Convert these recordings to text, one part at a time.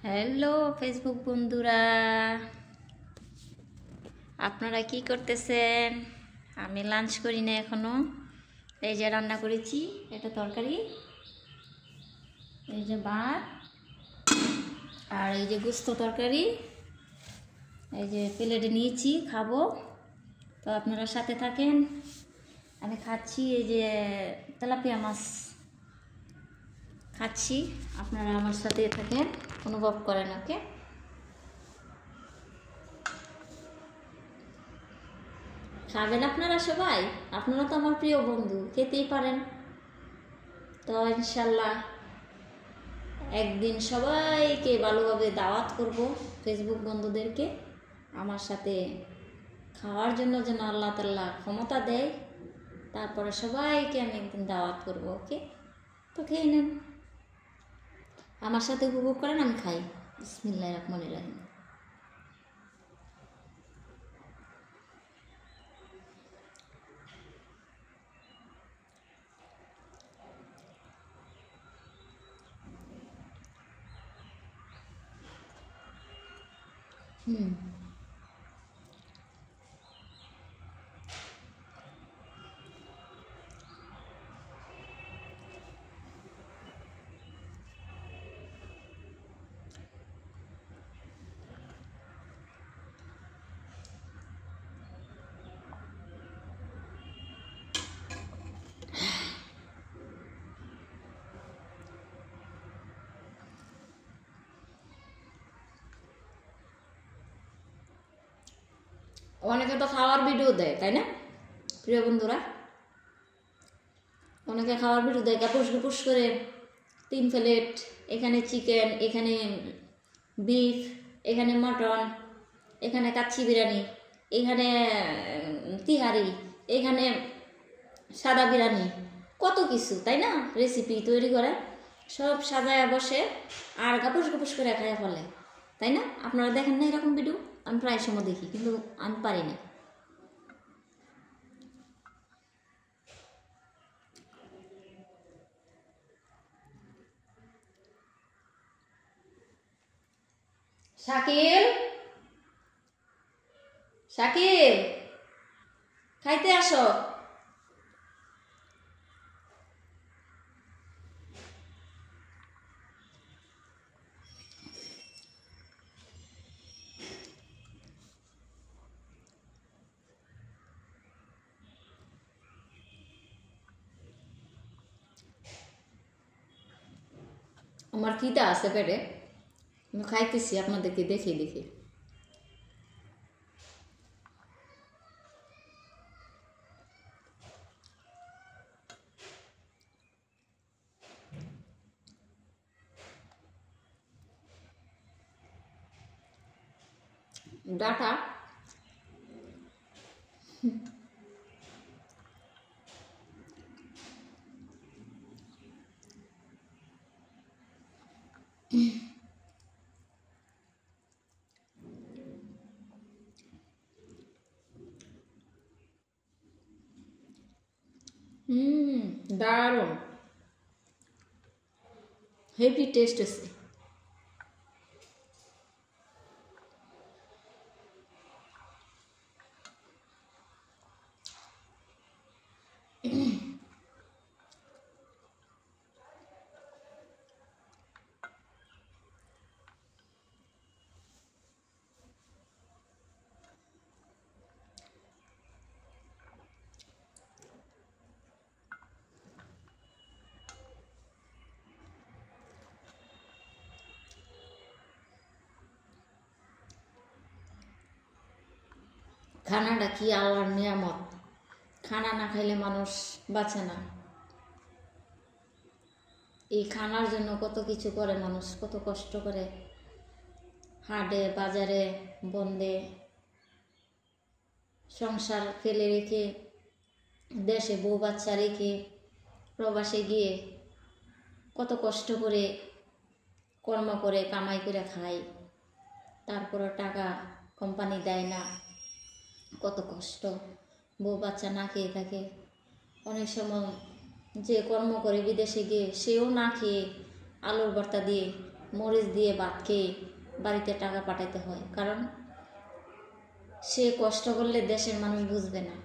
Hello Facebook বন্ধুরা, আপনারা কি করতেছেন? আমি লাঞ্চ করি না এখনো। এই যে রান্না করেছি, এটা তরকারি, এই যে ভাত, আর এই যে গোস্ত তরকারি, এই যে প্লেটে নিয়েছি, খাবো। তো আপনারা সাথে থাকেন। আমি খাচ্ছি এই যে তেলাপিয়া মাছ খাচ্ছি, আপনারা আমার সাথে থাকেন, অনুভব করেন। ওকে, খাবেন আপনারা সবাই? আপনারা তো আমার প্রিয় বন্ধু, খেতেই পারেন। তো ইনশাল্লাহ একদিন সবাইকে ভালোভাবে দাওয়াত করব, ফেসবুক বন্ধুদেরকে আমার সাথে খাওয়ার জন্য, যেন আল্লাহ তাআলা ক্ষমতা দেয়। তারপরে সবাইকে আমি একদিন দাওয়াত করব। ওকে, তো খেয়ে নেন, আমার সাথে উপভোগ করেন। আমি খাই। বিসমিল্লাহির রহমানির রহিম। হুম, অনেকে তো খাওয়ার ভিডিও দেয়, তাই না প্রিয় বন্ধুরা? অনেকে খাওয়ার ভিডিও দেয়, কাপুস কুপুস করে 3 প্লেট, এখানে চিকেন, এখানে বিফ, এখানে মটন, এখানে কাচ্চি বিরিয়ানি, এখানে তিহারি, এখানে সাদা বিরিয়ানি, কত কিছু, তাই না? রেসিপি তৈরি করে সব সাজায় বসে আর গাপুস গাপুস করে খায় ফেলে, তাই না? আপনারা দেখেন না এরকম ভিডিও? আমি প্রায় সময় দেখি, কিন্তু আমি পারি না। শাকিল, শাকিল, খাইতে আসো। আমার খিদা আছে পেটে, আমি খাইতেছি আপনাদেরকে দেখে দেখে। ডাটা দারুণ, হেভি টেস্ট আছে। খানাটা কি আল্লাহর নিয়ামত, খানা না খাইলে মানুষ বাঁচে না। এই খানার জন্য কত কিছু করে মানুষ, কত কষ্ট করে, হাটে বাজারে বন্দে সংসার ফেলে রেখে, দেশে বউ বাচ্চা রেখে প্রবাসে গিয়ে কত কষ্ট করে কর্ম করে কামাই করে খায়, তারপরে টাকা কোম্পানি দেয় না, কত কষ্ট, বউ বাচ্চা না খেয়ে থাকে। অনেক সময় যে কর্ম করে বিদেশে গিয়ে, সেও না খেয়ে আলুর ভর্তা দিয়ে মরিচ দিয়ে ভাত খেয়ে বাড়িতে টাকা পাঠাতে হয়, কারণ সে কষ্ট করলে দেশের মানুষ বুঝবে না,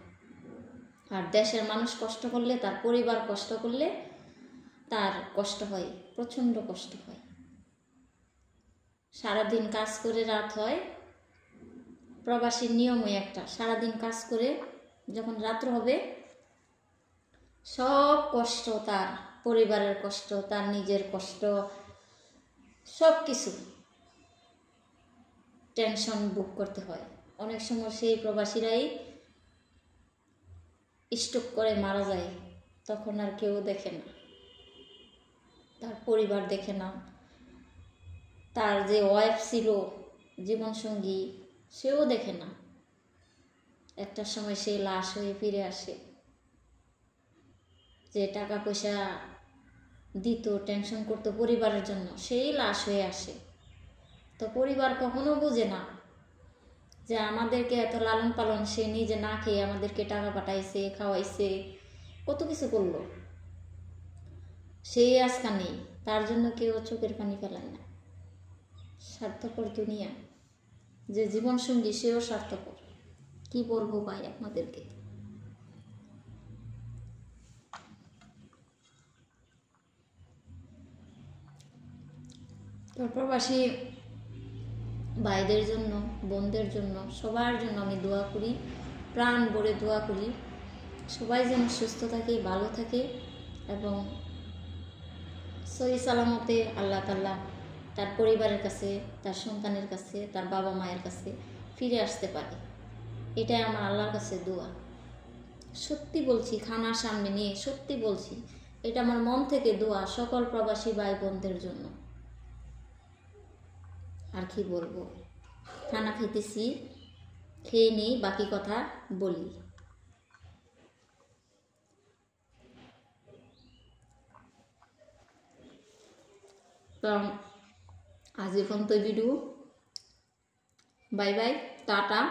আর দেশের মানুষ কষ্ট করলে, তার পরিবার কষ্ট করলে তার কষ্ট হয়, প্রচণ্ড কষ্ট হয়। সারাদিন কাজ করে রাত হয়, প্রবাসীর নিয়মই একটা, সারাদিন কাজ করে যখন রাত্র হবে সব কষ্ট, তার পরিবারের কষ্ট, তার নিজের কষ্ট, সব কিছু টেনশন বুক করতে হয়। অনেক সময় সেই প্রবাসীরাই স্ট্রোক করে মারা যায়, তখন আর কেউ দেখে না, তার পরিবার দেখে না, তার যে ওয়াইফ ছিল জীবনসঙ্গী সেও দেখে না। একটা সময় সে লাশ হয়ে ফিরে আসে, যে টাকা পয়সা দিত, টেনশন করতো পরিবারের জন্য, সেই লাশ হয়ে আসে। তো পরিবার কখনো বোঝে না যে আমাদেরকে এত লালন পালন, সে নিজে না খেয়ে আমাদেরকে টাকা পাঠাইছে, খাওয়াইছে, কত কিছু করলো, সেই আজকা নেই, তার জন্য কেউ চোখের পানি ফেলায় না। স্বার্থপর দুনিয়া, যে জীবনসঙ্গী সেও স্বার্থপর। কি বলবো ভাই আপনাদেরকে। তো প্রবাসী ভাইদের জন্য, বোনদের জন্য, সবার জন্য আমি দোয়া করি, প্রাণ ভরে দোয়া করি, সবাই যেন সুস্থ থাকে, ভালো থাকে এবং সহি সালামতে আল্লাহ তাআলা তার পরিবারের কাছে, তার সন্তানের কাছে, তার বাবা মায়ের কাছে ফিরে আসতে পারে। এটাই আমার আল্লাহর কাছে দোয়া। সত্যি বলছি, খানার সামনে নিয়ে সত্যি বলছি, এটা আমার মন থেকে দোয়া সকল প্রবাসী ভাই বোনদের জন্য। আর কি বলবো, খানা খেতেছি, খেয়ে নেই, বাকি কথা বলি। তো আজ এখন তো ভিডিও, বাই বাই, টাটা,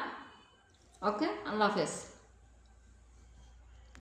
ওকে, আল্লাহ হাফেজ।